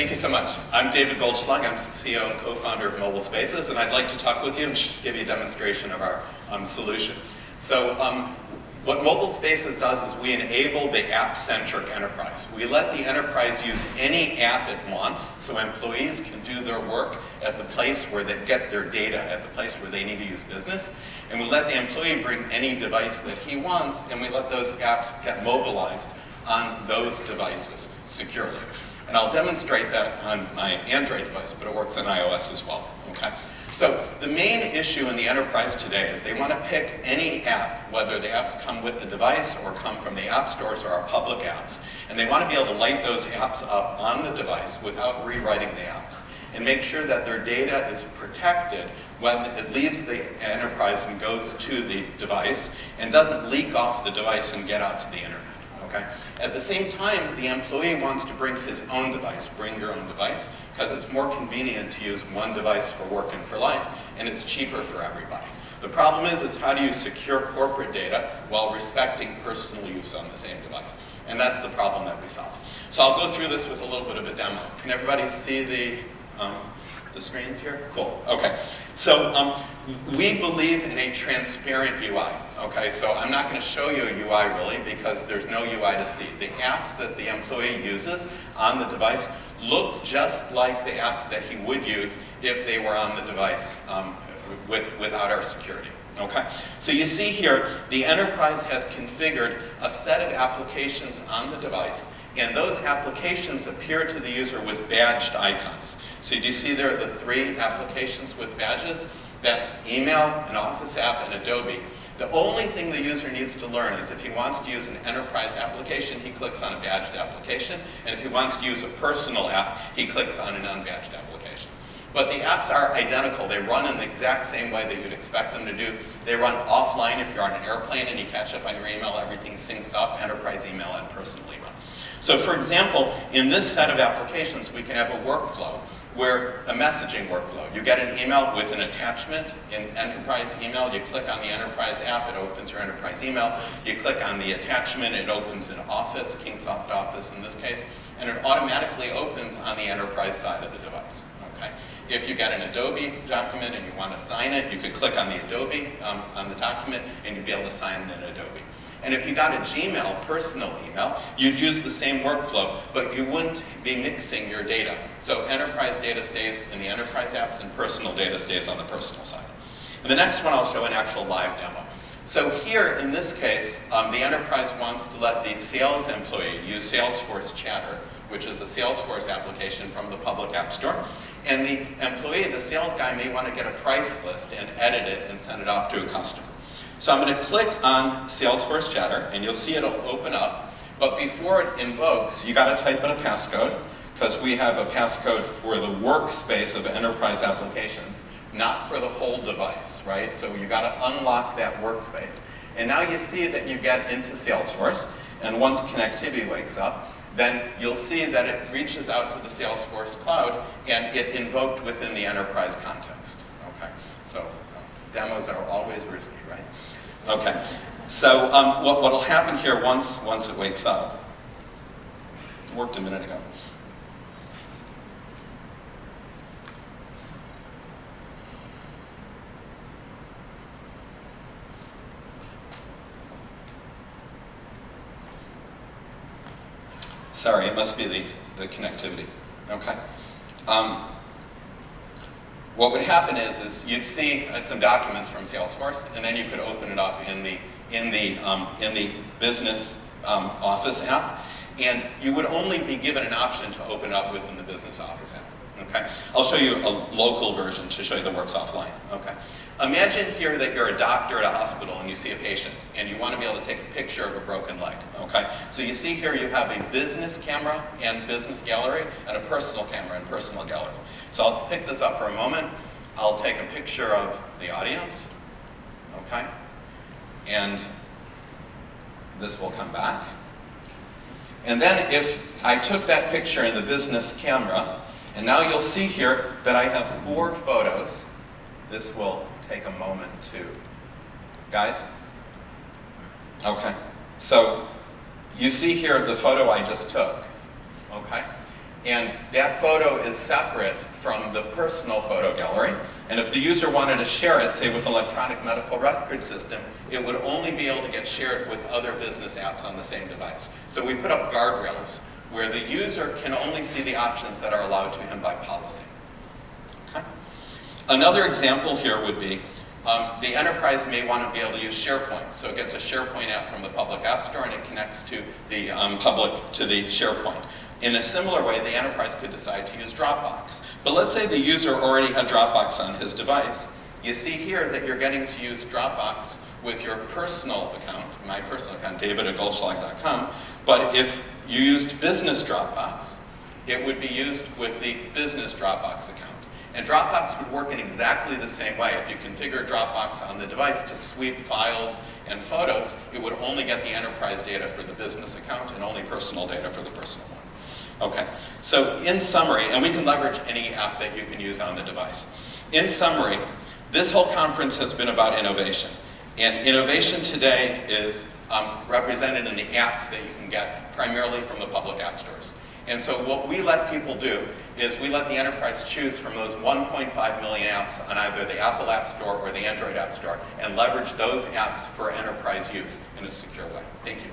Thank you so much. I'm David Goldschlag. I'm CEO and co-founder of MobileSpaces, and I'd like to talk with you and just give you a demonstration of our solution. So what MobileSpaces does is we enable the app-centric enterprise. We let the enterprise use any app it wants, so employees can do their work at the place where they get their data, at the place where they need to use business. And we let the employee bring any device that he wants, and we let those apps get mobilized on those devices securely. And I'll demonstrate that on my Android device, but it works on iOS as well, okay? So the main issue in the enterprise today is they want to pick any app, whether the apps come with the device or come from the app stores or our public apps, and they want to be able to light those apps up on the device without rewriting the apps, and make sure that their data is protected when it leaves the enterprise and goes to the device and doesn't leak off the device and get out to the internet. Okay? At the same time, the employee wants to bring his own device, bring your own device, because it's more convenient to use one device for work and for life, and it's cheaper for everybody. The problem is how do you secure corporate data while respecting personal use on the same device? And that's the problem that we solve. So I'll go through this with a little bit of a demo. Can everybody see the screen here? Cool, okay. So we believe in a transparent UI, okay? So I'm not gonna show you a UI really because there's no UI to see. The apps that the employee uses on the device look just like the apps that he would use if they were on the device without our security, okay? So you see here, the enterprise has configured a set of applications on the device, and those applications appear to the user with badged icons. So do you see there are the three applications with badges? That's email, an Office app, and Adobe. The only thing the user needs to learn is if he wants to use an enterprise application, he clicks on a badged application, and if he wants to use a personal app, he clicks on an unbadged application. But the apps are identical. They run in the exact same way that you'd expect them to do. They run offline if you're on an airplane and you catch up on your email, everything syncs up, enterprise email and personal email. So for example, in this set of applications, we can have a workflow where a messaging workflow. You get an email with an attachment in enterprise email. You click on the enterprise app, it opens your enterprise email. You click on the attachment, it opens an Office, Kingsoft Office in this case, and it automatically opens on the enterprise side of the device. Okay? If you get an Adobe document and you want to sign it, you could click on the Adobe on the document and you'd be able to sign it in Adobe. And if you got a Gmail, personal email, you'd use the same workflow, but you wouldn't be mixing your data. So enterprise data stays in the enterprise apps and personal data stays on the personal side. And the next one I'll show an actual live demo. So here, in this case, the enterprise wants to let the sales employee use Salesforce Chatter, which is a Salesforce application from the public app store. And the employee, the sales guy, may want to get a price list and edit it and send it off to a customer. So I'm going to click on Salesforce Chatter, and you'll see it'll open up. But before it invokes, you got to type in a passcode, because we have a passcode for the workspace of enterprise applications, not for the whole device, right? So you got to unlock that workspace. And now you see that you get into Salesforce, and once connectivity wakes up, then you'll see that it reaches out to the Salesforce cloud, and it invoked within the enterprise context. Okay, so demos are always risky, right? Okay, so what'll happen here once it wakes up, it worked a minute ago. Sorry, it must be the connectivity, okay? What would happen is you'd see some documents from Salesforce, and then you could open it up in the business Office app, and you would only be given an option to open it up within the business Office app. Okay, I'll show you a local version to show you that works offline. Okay, imagine here that you're a doctor at a hospital and you see a patient, and you want to be able to take a picture of a broken leg. Okay, so you see here you have a business camera and business gallery, and a personal camera and personal gallery. So I'll pick this up for a moment. I'll take a picture of the audience, okay? And this will come back. And then if I took that picture in the business camera, and now you'll see here that I have 4 photos. This will take a moment too. Guys? Okay. So you see here the photo I just took, okay? And that photo is separate from the personal photo gallery. And if the user wanted to share it, say with electronic medical record system, it would only be able to get shared with other business apps on the same device. So we put up guardrails where the user can only see the options that are allowed to him by policy. Okay? Another example here would be the enterprise may want to be able to use SharePoint. So it gets a SharePoint app from the public app store and it connects to the the SharePoint. In a similar way, the enterprise could decide to use Dropbox. But let's say the user already had Dropbox on his device. You see here that you're getting to use Dropbox with your personal account, my personal account, david@goldschlag.com. But if you used business Dropbox, it would be used with the business Dropbox account. And Dropbox would work in exactly the same way. If you configure Dropbox on the device to sweep files and photos, it would only get the enterprise data for the business account and only personal data for the personal one. Okay, so in summary, and we can leverage any app that you can use on the device. In summary, this whole conference has been about innovation. And innovation today is represented in the apps that you can get primarily from the public app stores. And so what we let people do is we let the enterprise choose from those 1.5 million apps on either the Apple App Store or the Android App Store and leverage those apps for enterprise use in a secure way. Thank you.